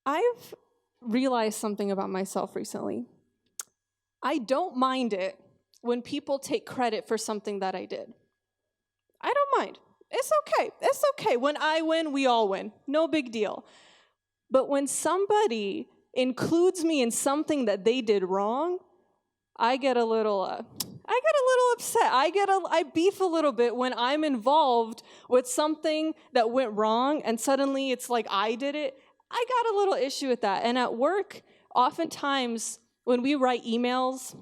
I've realized something about myself recently. I don't mind it when people take credit for something that I did. I don't mind. It's okay. It's okay. When I win, we all win. No big deal. But when somebody includes me in something that they did wrong, I get a little upset. I beef a little bit when I'm involved with something that went wrong and suddenly it's like I did it. I got a little issue with that. And at work, oftentimes when we write emails,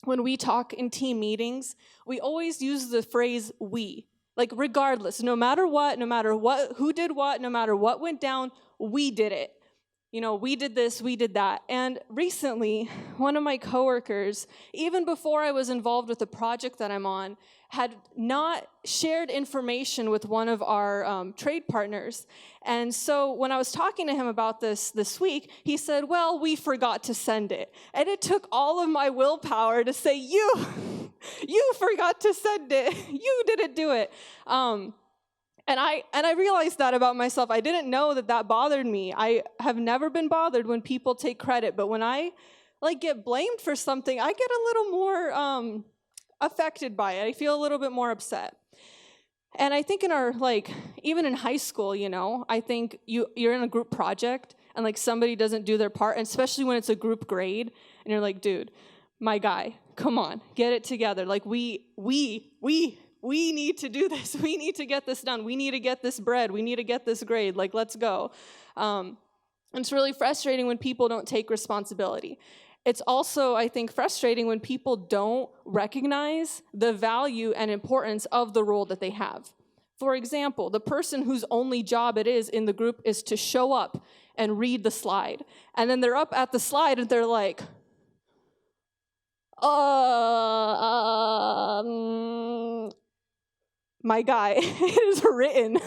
when we talk in team meetings, we always use the phrase we. Like regardless, no matter what, who did what, no matter what went down, we did it. We did this, we did that. And recently, one of my coworkers, even before I was involved with the project that I'm on, had not shared information with one of our trade partners. And so when I was talking to him about this week, he said, well, we forgot to send it. And it took all of my willpower to say, you forgot to send it. You didn't do it. And I realized that about myself. I didn't know that bothered me. I have never been bothered when people take credit, but when I get blamed for something, I get a little more affected by it. I feel a little bit more upset. And I think in our even in high school, I think you're in a group project and somebody doesn't do their part, and especially when it's a group grade, and you're like, dude, my guy, come on, get it together. We need to do this. We need to get this done. We need to get this bread. We need to get this grade. Let's go. It's really frustrating when people don't take responsibility. It's also, I think, frustrating when people don't recognize the value and importance of the role that they have. For example, the person whose only job it is in the group is to show up and read the slide. And then they're up at the slide and they're like, my guy, it is written.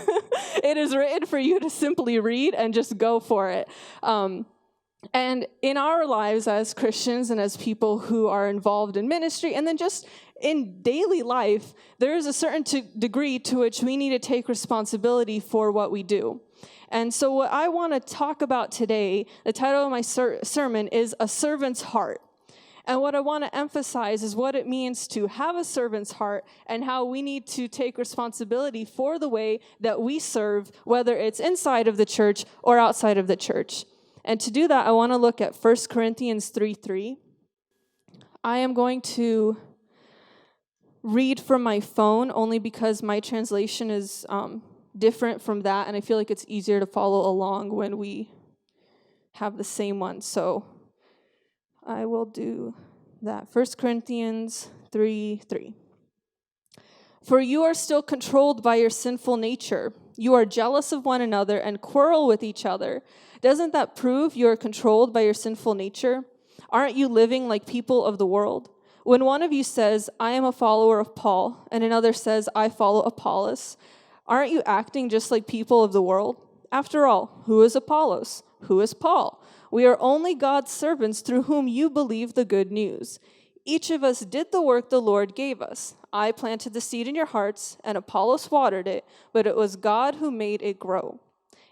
It is written for you to simply read and just go for it. And in our lives as Christians and as people who are involved in ministry, and then just in daily life, there is a certain degree to which we need to take responsibility for what we do. And so what I want to talk about today, the title of my sermon is A Servant's Heart. And what I want to emphasize is what it means to have a servant's heart and how we need to take responsibility for the way that we serve, whether it's inside of the church or outside of the church. And to do that, I want to look at 1 Corinthians 3:3. I am going to read from my phone only because my translation is different from that, and I feel like it's easier to follow along when we have the same one. So I will do that. 1 Corinthians 3:3. For you are still controlled by your sinful nature. You are jealous of one another and quarrel with each other. Doesn't that prove you are controlled by your sinful nature? Aren't you living like people of the world? When one of you says, I am a follower of Paul, and another says, I follow Apollos, aren't you acting just like people of the world? After all, who is Apollos? Who is Paul? We are only God's servants through whom you believe the good news. Each of us did the work the Lord gave us. I planted the seed in your hearts, and Apollos watered it, but it was God who made it grow.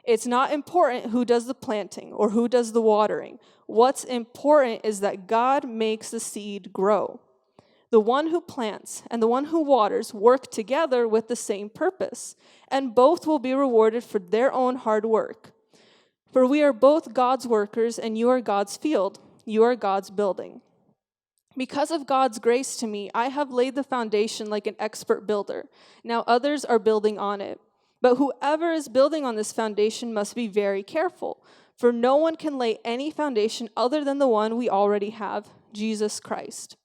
It's not important who does the planting or who does the watering. What's important is that God makes the seed grow. The one who plants and the one who waters work together with the same purpose, and both will be rewarded for their own hard work. For we are both God's workers, and you are God's field. You are God's building. Because of God's grace to me, I have laid the foundation like an expert builder. Now others are building on it. But whoever is building on this foundation must be very careful, for no one can lay any foundation other than the one we already have, Jesus Christ.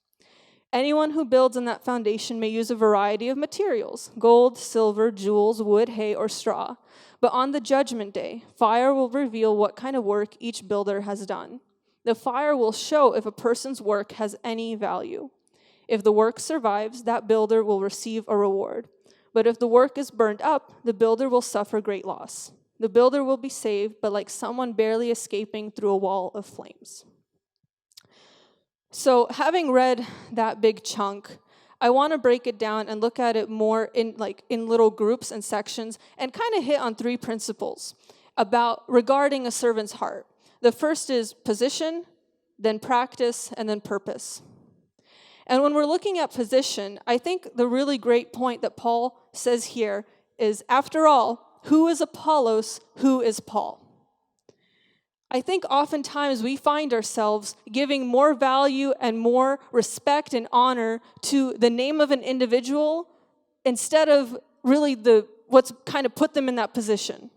Anyone who builds on that foundation may use a variety of materials, gold, silver, jewels, wood, hay, or straw. But on the judgment day, fire will reveal what kind of work each builder has done. The fire will show if a person's work has any value. If the work survives, that builder will receive a reward. But if the work is burned up, the builder will suffer great loss. The builder will be saved, but like someone barely escaping through a wall of flames. So having read that big chunk, I want to break it down and look at it more in little groups and sections and kind of hit on three principles regarding a servant's heart. The first is position, then practice, and then purpose. And when we're looking at position, I think the really great point that Paul says here is, after all, who is Apollos, who is Paul? I think oftentimes we find ourselves giving more value and more respect and honor to the name of an individual instead of really what's kind of put them in that position.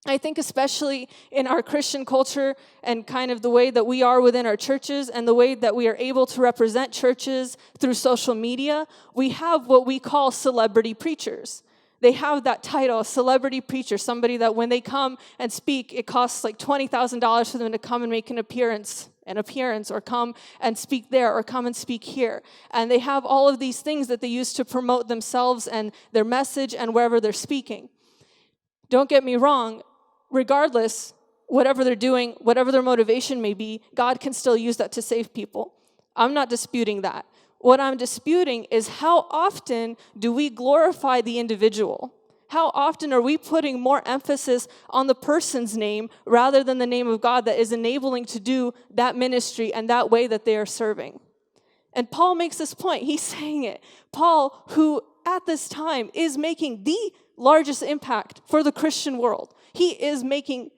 I think especially in our Christian culture and kind of the way that we are within our churches and the way that we are able to represent churches through social media, we have what we call celebrity preachers. They have that title, celebrity preacher, somebody that when they come and speak, it costs like $20,000 for them to come and make an appearance, or come and speak there, or come and speak here. And they have all of these things that they use to promote themselves and their message and wherever they're speaking. Don't get me wrong, regardless, whatever they're doing, whatever their motivation may be, God can still use that to save people. I'm not disputing that. What I'm disputing is how often do we glorify the individual? How often are we putting more emphasis on the person's name rather than the name of God that is enabling to do that ministry and that way that they are serving? And Paul makes this point. He's saying it. Paul, who at this time is making the largest impact for the Christian world. He is making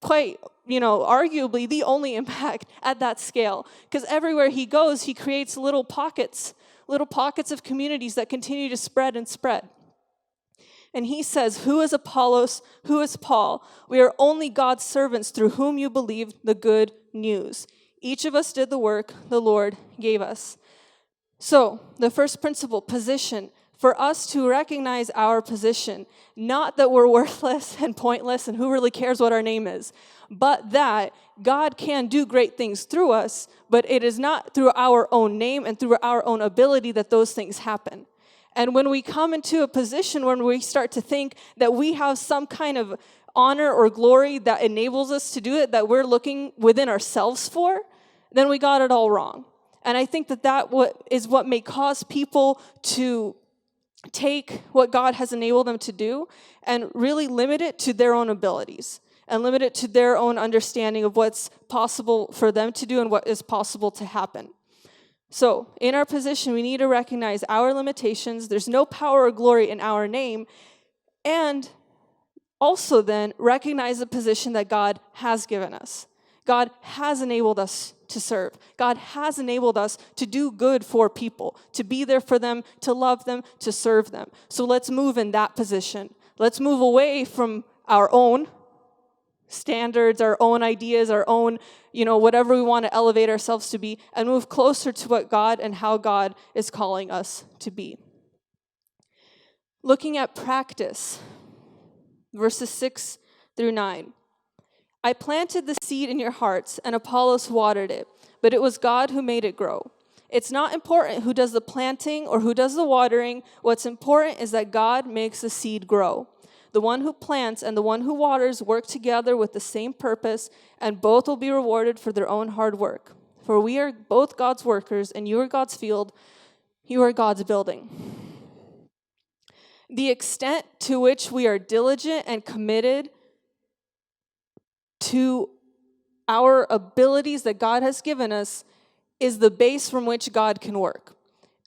quite, arguably the only impact at that scale. Because everywhere he goes, he creates little pockets of communities that continue to spread and spread. And he says, who is Apollos? Who is Paul? We are only God's servants through whom you believed the good news. Each of us did the work the Lord gave us. So, the first principle, position. For us to recognize our position, not that we're worthless and pointless and who really cares what our name is, but that God can do great things through us, but it is not through our own name and through our own ability that those things happen. And when we come into a position when we start to think that we have some kind of honor or glory that enables us to do it, that we're looking within ourselves for, then we got it all wrong. And I think that is what may cause people to take what God has enabled them to do and really limit it to their own abilities and limit it to their own understanding of what's possible for them to do and what is possible to happen. So, in our position, we need to recognize our limitations. There's no power or glory in our name. And also then recognize the position that God has given us. God has enabled us to serve. God has enabled us to do good for people, to be there for them, to love them, to serve them. So let's move in that position. Let's move away from our own standards, our own ideas, our own, whatever we want to elevate ourselves to be, and move closer to what God and how God is calling us to be. Looking at practice, verses 6 through 9. I planted the seed in your hearts, and Apollos watered it, but it was God who made it grow. It's not important who does the planting or who does the watering. What's important is that God makes the seed grow. The one who plants and the one who waters work together with the same purpose, and both will be rewarded for their own hard work. For we are both God's workers, and you are God's field. You are God's building. The extent to which we are diligent and committed to our abilities that God has given us is the base from which God can work.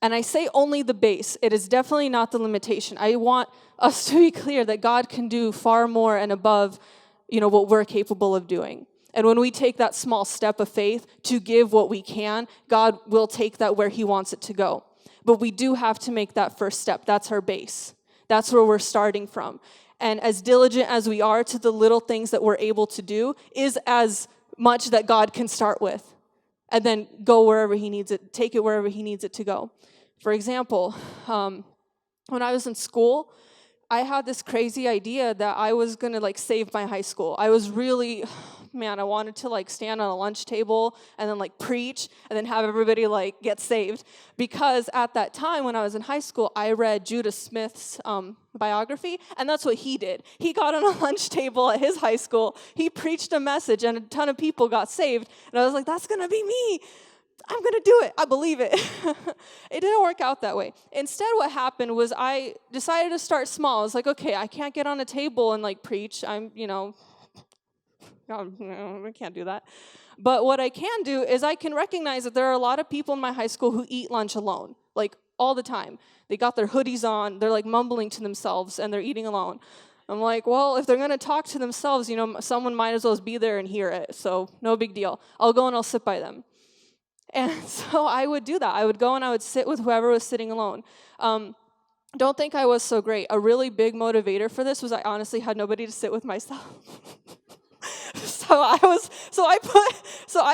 And I say only the base. It is definitely not the limitation. I want us to be clear that God can do far more and above, what we're capable of doing. And when we take that small step of faith to give what we can, God will take that where he wants it to go. But we do have to make that first step. That's our base. That's where we're starting from. And as diligent as we are to the little things that we're able to do is as much that God can start with and then go wherever he needs it, take it wherever he needs it to go. For example, when I was in school, I had this crazy idea that I was going to save my high school. I was really, I wanted to stand on a lunch table and then preach and then have everybody get saved. Because at that time when I was in high school, I read Judah Smith's biography, and that's what he did. He got on a lunch table at his high school, he preached a message, and a ton of people got saved. And I was like, that's going to be me. I'm going to do it. I believe it. It didn't work out that way. Instead, what happened was I decided to start small. I was like, okay, I can't get on a table and preach. I'm, No, I can't do that. But what I can do is I can recognize that there are a lot of people in my high school who eat lunch alone, like all the time. They got their hoodies on, they're like mumbling to themselves, and they're eating alone. I'm like, well, if they're going to talk to themselves, someone might as well be there and hear it. So no big deal. I'll go and I'll sit by them. And so I would do that. I would go and I would sit with whoever was sitting alone. Don't think I was so great. A really big motivator for this was I honestly had nobody to sit with myself. So I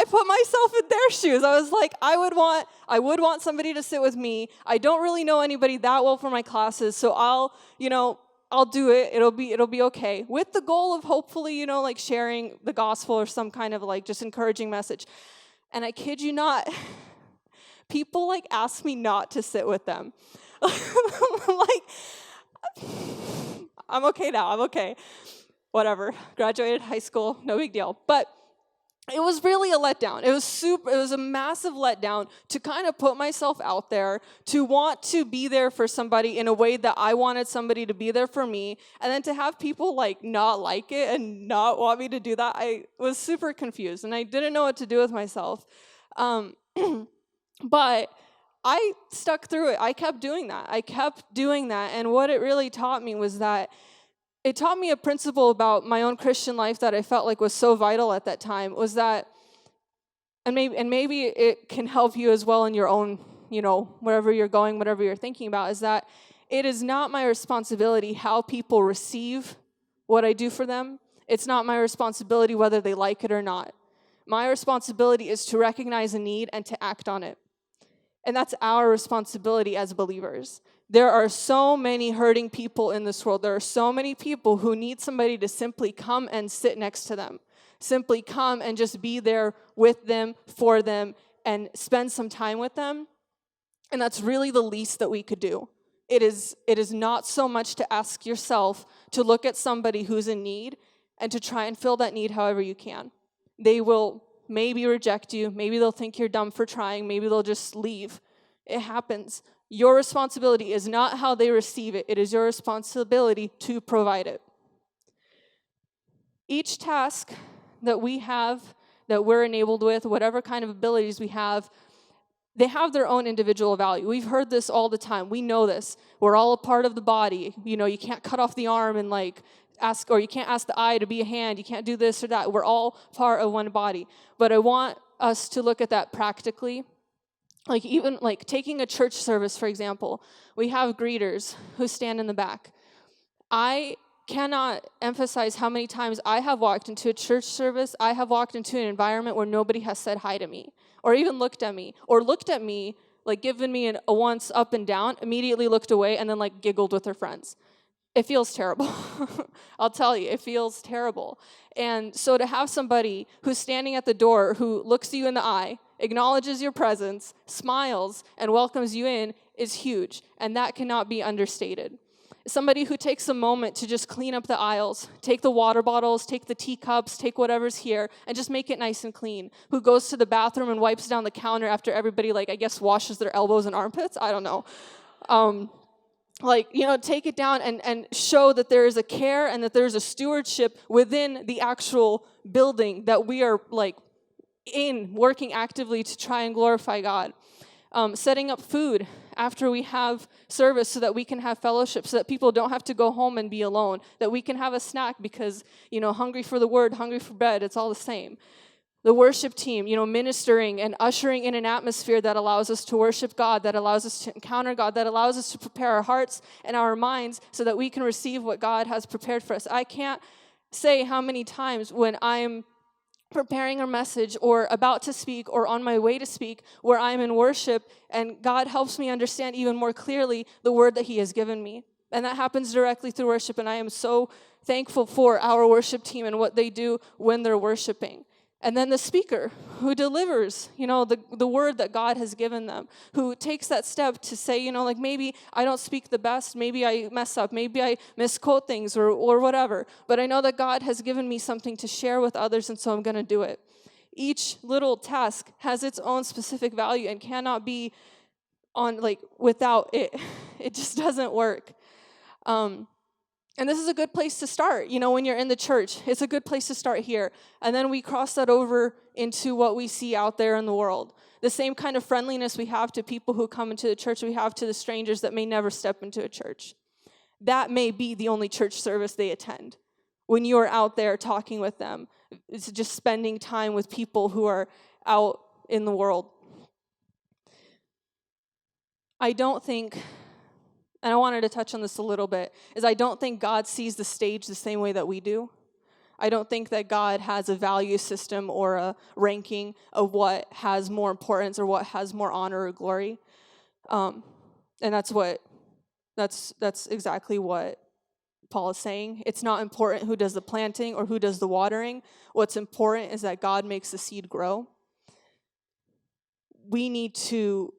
put myself in their shoes. I was like, I would want somebody to sit with me. I don't really know anybody that well for my classes, so I'll do it. It'll be okay. With the goal of hopefully, like sharing the gospel or some kind of like just encouraging message. And I kid you not, people like ask me not to sit with them. Like, I'm okay now. I'm okay. Whatever. Graduated high school, no big deal. But it was really a letdown. It was a massive letdown to kind of put myself out there, to want to be there for somebody in a way that I wanted somebody to be there for me, and then to have people like not like it and not want me to do that. I was super confused, and I didn't know what to do with myself. But I stuck through it. I kept doing that. And what it really taught me was that it taught me a principle about my own Christian life that I felt like was so vital at that time, was that, and maybe it can help you as well in your own, wherever you're going, whatever you're thinking about, is that it is not my responsibility how people receive what I do for them. It's not my responsibility whether they like it or not. My responsibility is to recognize a need and to act on it. And that's our responsibility as believers. There are so many hurting people in this world. There are so many people who need somebody to simply come and sit next to them. Simply come and just be there with them, for them, and spend some time with them. And that's really the least that we could do. It is not so much to ask yourself to look at somebody who's in need and to try and fill that need however you can. They will maybe reject you. Maybe they'll think you're dumb for trying. Maybe they'll just leave. It happens. Your responsibility is not how they receive it. It is your responsibility to provide it. Each task that we have, that we're enabled with, whatever kind of abilities we have, they have their own individual value. We've heard this all the time. We know this. We're all a part of the body. You can't cut off the arm and ask, or you can't ask the eye to be a hand. You can't do this or that. We're all part of one body. But I want us to look at that practically. Even taking a church service, for example, we have greeters who stand in the back. I cannot emphasize how many times I have walked into a church service, I have walked into an environment where nobody has said hi to me, or even looked at me, given me a once up and down, immediately looked away, and then giggled with their friends. It feels terrible. I'll tell you, it feels terrible. And so to have somebody who's standing at the door, who looks you in the eye, acknowledges your presence, smiles, and welcomes you in is huge, and that cannot be understated. Somebody who takes a moment to just clean up the aisles, take the water bottles, take the teacups, take whatever's here, and just make it nice and clean. Who goes to the bathroom and wipes down the counter after everybody, washes their elbows and armpits? I don't know. Take it down and show that there is a care and that there's a stewardship within the actual building that we are, working actively to try and glorify God. Setting up food after we have service so that we can have fellowship, so that people don't have to go home and be alone, that we can have a snack because, hungry for the word, hungry for bread, it's all the same. The worship team, ministering and ushering in an atmosphere that allows us to worship God, that allows us to encounter God, that allows us to prepare our hearts and our minds so that we can receive what God has prepared for us. I can't say how many times when I'm preparing a message or about to speak or on my way to speak where I'm in worship and God helps me understand even more clearly the word that He has given me. And that happens directly through worship, and I am so thankful for our worship team and what they do when they're worshiping. And then the speaker who delivers, the word that God has given them, who takes that step to say, maybe I don't speak the best, maybe I mess up, maybe I misquote things or whatever, but I know that God has given me something to share with others, and so I'm going to do it. Each little task has its own specific value and cannot be on, without it. It just doesn't work. And this is a good place to start, when you're in the church. It's a good place to start here. And then we cross that over into what we see out there in the world. The same kind of friendliness we have to people who come into the church, we have to the strangers that may never step into a church. That may be the only church service they attend. When you are out there talking with them, it's just spending time with people who are out in the world. I don't think, and I wanted to touch on this a little bit, is I don't think God sees the stage the same way that we do. I don't think that God has a value system or a ranking of what has more importance or what has more honor or glory. And that's exactly what Paul is saying. It's not important who does the planting or who does the watering. What's important is that God makes the seed grow. We need to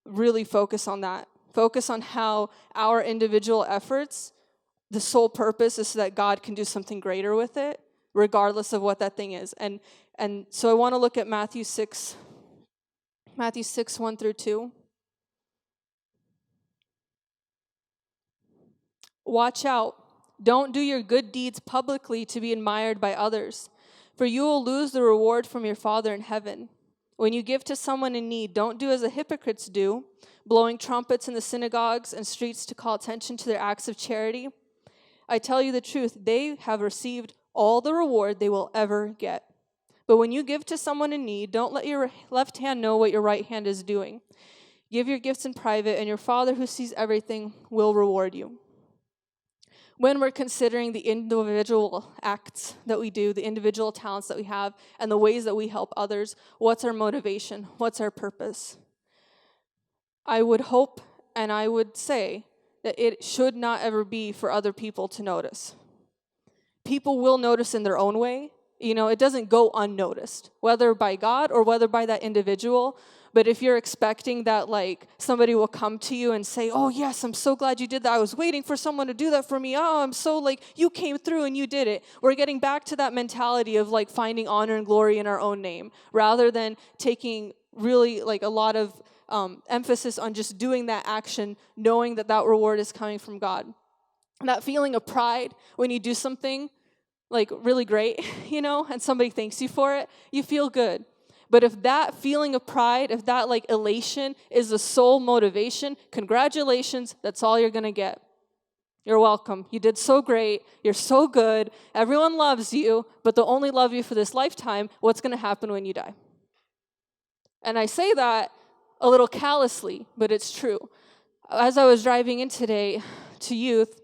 really focus on that. Focus on how our individual efforts, the sole purpose is so that God can do something greater with it, regardless of what that thing is. And so I want to look at Matthew 6, 1 through 2. Watch out. Don't do your good deeds publicly to be admired by others, for you will lose the reward from your Father in heaven. When you give to someone in need, don't do as the hypocrites do, blowing trumpets in the synagogues and streets to call attention to their acts of charity. I tell you the truth, they have received all the reward they will ever get. But when you give to someone in need, don't let your left hand know what your right hand is doing. Give your gifts in private, and your Father who sees everything will reward you. When we're considering the individual acts that we do, the individual talents that we have, and the ways that we help others, what's our motivation? What's our purpose? I would hope and I would say that it should not ever be for other people to notice. People will notice in their own way. It doesn't go unnoticed, whether by God or whether by that individual. But if you're expecting that, somebody will come to you and say, oh, yes, I'm so glad you did that. I was waiting for someone to do that for me. Oh, I'm so, you came through and you did it. We're getting back to that mentality of, finding honor and glory in our own name, rather than taking really, a lot of emphasis on just doing that action, knowing that that reward is coming from God. And that feeling of pride when you do something, really great, and somebody thanks you for it, you feel good. But if that feeling of pride, if that elation is the sole motivation, congratulations, that's all you're going to get. You're welcome. You did so great. You're so good. Everyone loves you, but they'll only love you for this lifetime. What's going to happen when you die? And I say that a little callously, but it's true. As I was driving in today to youth,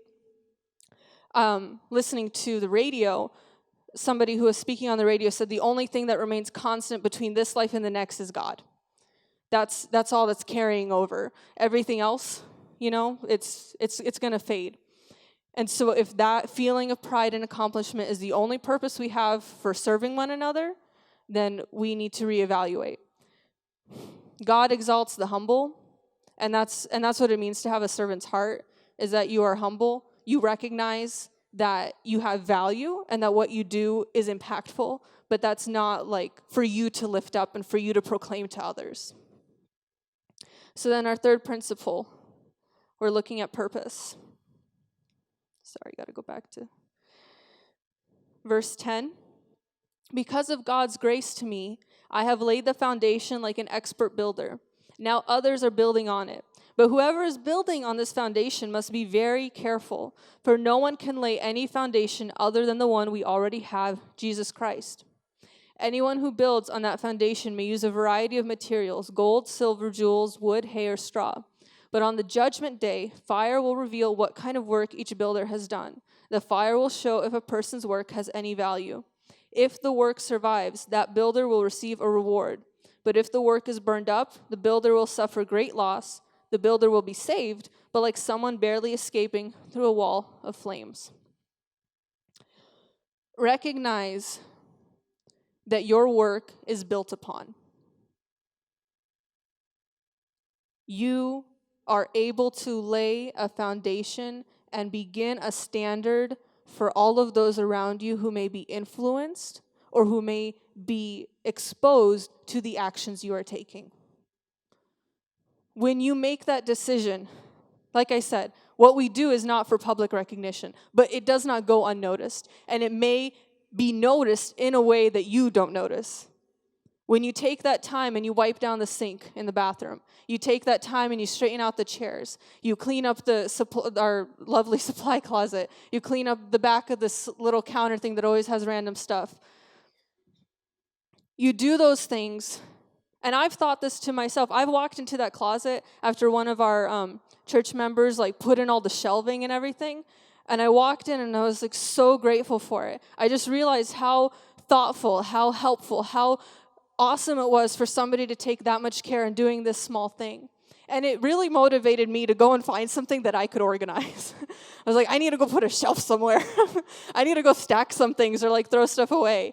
listening to the radio, somebody who was speaking on the radio said the only thing that remains constant between this life and the next is God. That's all that's carrying over. Everything else, it's going to fade. And so if that feeling of pride and accomplishment is the only purpose we have for serving one another, then we need to reevaluate. God exalts the humble, and that's what it means to have a servant's heart, is that you are humble. You recognize that you have value and that what you do is impactful, but that's not for you to lift up and for you to proclaim to others. So then our third principle, we're looking at purpose. Sorry, got to go back to verse 10. Because of God's grace to me, I have laid the foundation like an expert builder. Now others are building on it. But whoever is building on this foundation must be very careful, for no one can lay any foundation other than the one we already have, Jesus Christ. Anyone who builds on that foundation may use a variety of materials, gold, silver, jewels, wood, hay, or straw. But on the judgment day, fire will reveal what kind of work each builder has done. The fire will show if a person's work has any value. If the work survives, that builder will receive a reward. But if the work is burned up, the builder will suffer great loss. The builder will be saved, but like someone barely escaping through a wall of flames. Recognize that your work is built upon. You are able to lay a foundation and begin a standard for all of those around you who may be influenced or who may be exposed to the actions you are taking. When you make that decision, Like I said, what we do is not for public recognition, but it does not go unnoticed. And it may be noticed in a way that you don't notice. When you take that time and you wipe down the sink in the bathroom, you take that time and you straighten out the chairs, you clean up our lovely supply closet, you clean up the back of this little counter thing that always has random stuff. You do those things, and I've thought this to myself. I've walked into that closet after one of our church members put in all the shelving and everything, and I walked in and I was so grateful for it. I just realized how thoughtful, how helpful, how awesome it was for somebody to take that much care in doing this small thing. And it really motivated me to go and find something that I could organize. I was like, I need to go put a shelf somewhere. I need to go stack some things or throw stuff away.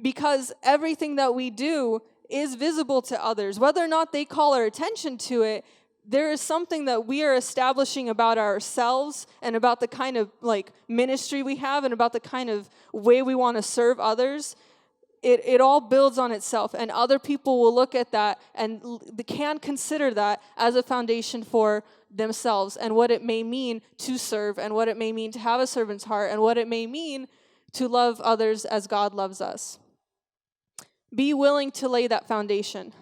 Because everything that we do is visible to others. Whether or not they call our attention to it, there is something that we are establishing about ourselves and about the kind of ministry we have and about the kind of way we want to serve others. It all builds on itself, and other people will look at that and can consider that as a foundation for themselves and what it may mean to serve and what it may mean to have a servant's heart and what it may mean to love others as God loves us. Be willing to lay that foundation.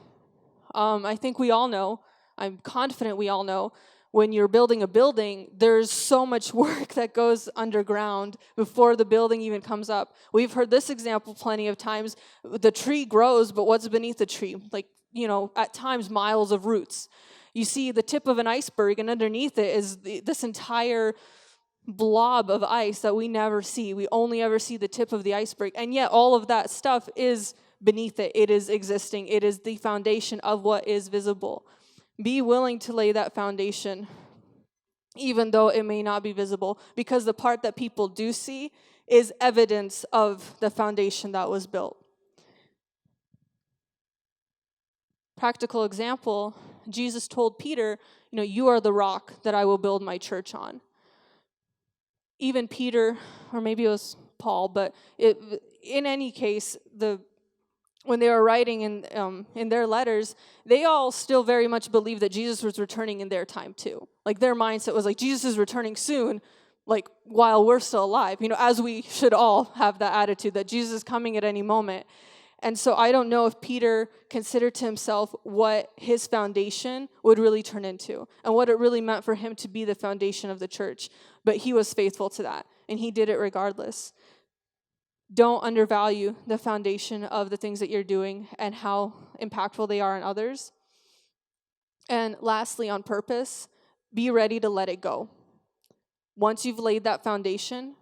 I think we all know, I'm confident we all know, when you're building a building, there's so much work that goes underground before the building even comes up. We've heard this example plenty of times. The tree grows, but what's beneath the tree? At times, miles of roots. You see the tip of an iceberg, and underneath it is this entire blob of ice that we never see. We only ever see the tip of the iceberg. And yet all of that stuff is beneath it. It is existing. It is the foundation of what is visible. Be willing to lay that foundation, even though it may not be visible, because the part that people do see is evidence of the foundation that was built. Practical example, Jesus told Peter, you are the rock that I will build my church on. Even Peter, or maybe it was Paul, but in any case, when they were writing in their letters, they all still very much believed that Jesus was returning in their time too. Their mindset was Jesus is returning soon, while we're still alive. As we should all have that attitude that Jesus is coming at any moment. And so I don't know if Peter considered to himself what his foundation would really turn into and what it really meant for him to be the foundation of the church. But he was faithful to that, and he did it regardless. Don't undervalue the foundation of the things that you're doing and how impactful they are on others. And lastly, on purpose, be ready to let it go. Once you've laid that foundation,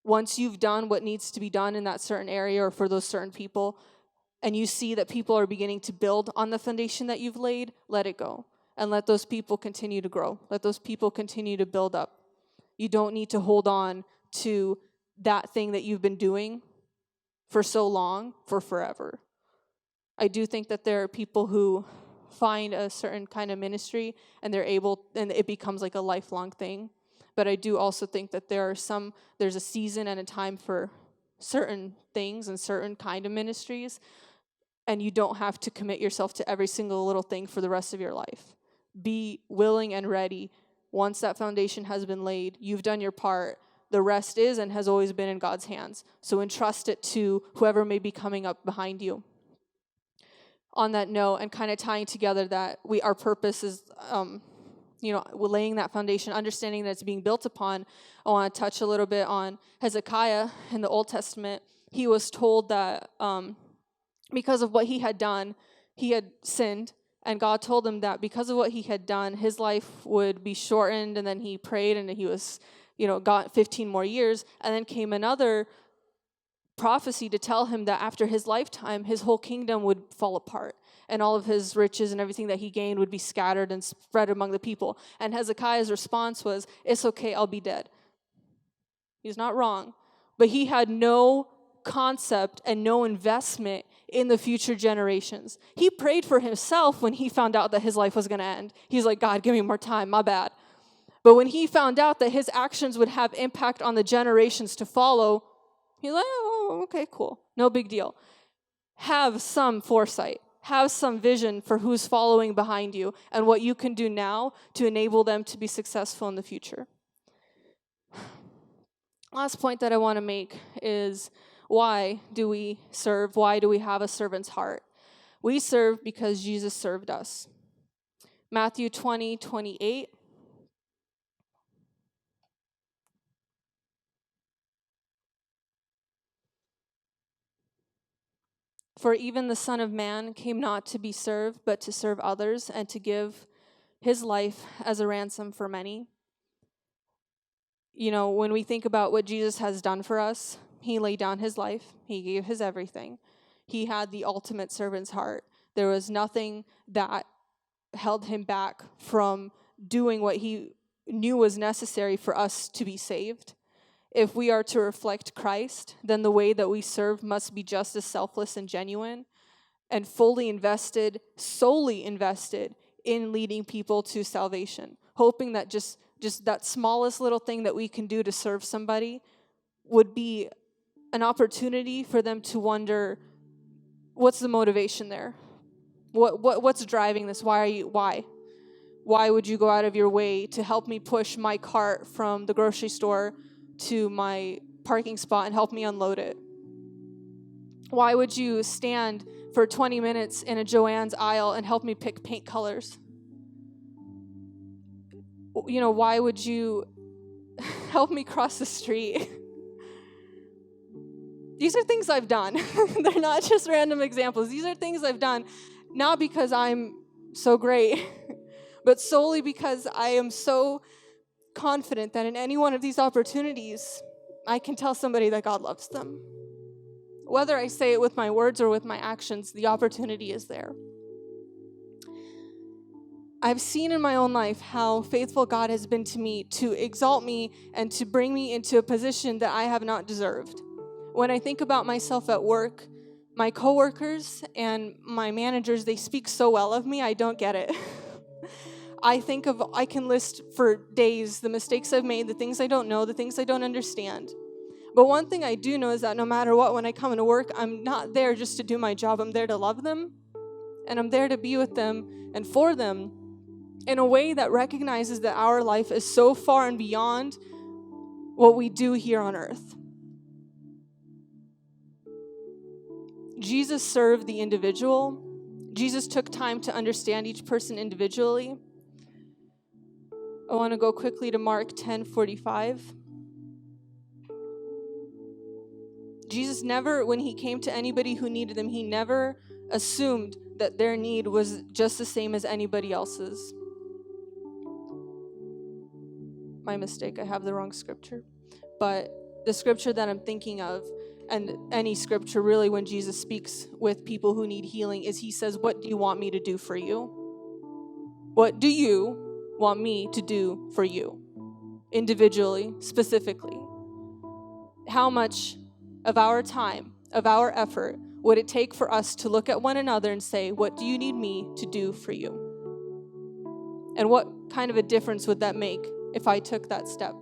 once you've done what needs to be done in that certain area or for those certain people, and you see that people are beginning to build on the foundation that you've laid, let it go. And let those people continue to grow. Let those people continue to build up. You don't need to hold on to that thing that you've been doing for so long, for forever. I do think that there are people who find a certain kind of ministry and and it becomes a lifelong thing. But I do also think that there's a season and a time for certain things and certain kind of ministries, and you don't have to commit yourself to every single little thing for the rest of your life. Be willing and ready. Once that foundation has been laid, you've done your part. The rest is and has always been in God's hands. So entrust it to whoever may be coming up behind you. On that note, and kind of tying together that our purpose is, we're laying that foundation, understanding that it's being built upon. I want to touch a little bit on Hezekiah in the Old Testament. He was told that because of what he had done, he had sinned. And God told him that because of what he had done, his life would be shortened. And then he prayed and he was got 15 more years, and then came another prophecy to tell him that after his lifetime, his whole kingdom would fall apart, and all of his riches and everything that he gained would be scattered and spread among the people. And Hezekiah's response was, "It's okay, I'll be dead." He's not wrong, but he had no concept and no investment in the future generations. He prayed for himself when he found out that his life was going to end. He's like, God, give me more time, my bad. But when he found out that his actions would have impact on the generations to follow, he's like, oh, okay, cool. No big deal. Have some foresight. have some vision for who's following behind you and what you can do now to enable them to be successful in the future. Last point that I want to make is, why do we serve? Why do we have a servant's heart? We serve because Jesus served us. Matthew 20:28. For even the Son of Man came not to be served, but to serve others, and to give his life as a ransom for many. You know, when we think about what Jesus has done for us, he laid down his life. He gave his everything. He had the ultimate servant's heart. There was nothing that held him back from doing what he knew was necessary for us to be saved. If we are to reflect Christ, then the way that we serve must be just as selfless and genuine and fully invested, solely invested in leading people to salvation, hoping that just that smallest little thing that we can do to serve somebody would be an opportunity for them to wonder, what's the motivation there? What's driving this? Why would you go out of your way to help me push my cart from the grocery store to my parking spot and help me unload it? Why would you stand for 20 minutes in a Joann's aisle and help me pick paint colors? You know, why would you help me cross the street? These are things I've done. They're not just random examples. These are things I've done, not because I'm so great, but solely because I am so confident that in any one of these opportunities, I can tell somebody that God loves them. Whether I say it with my words or with my actions, the opportunity is there. I've seen in my own life how faithful God has been to me to exalt me and to bring me into a position that I have not deserved. When I think about myself at work, my coworkers and my managers, they speak so well of me, I don't get it. I can list for days the mistakes I've made, the things I don't know, the things I don't understand. But one thing I do know is that no matter what, when I come into work, I'm not there just to do my job. I'm there to love them, and I'm there to be with them and for them in a way that recognizes that our life is so far and beyond what we do here on earth. Jesus served the individual. Jesus took time to understand each person individually. I want to go quickly to Mark 10:45. Jesus never, when he came to anybody who needed them, he never assumed that their need was just the same as anybody else's. My mistake, I have the wrong scripture. But the scripture that I'm thinking of, and any scripture really when Jesus speaks with people who need healing, is he says, what do you want me to do for you? What do you want me to do for you? Individually, specifically. How much of our time, of our effort, would it take for us to look at one another and say, what do you need me to do for you? And what kind of a difference would that make if I took that step?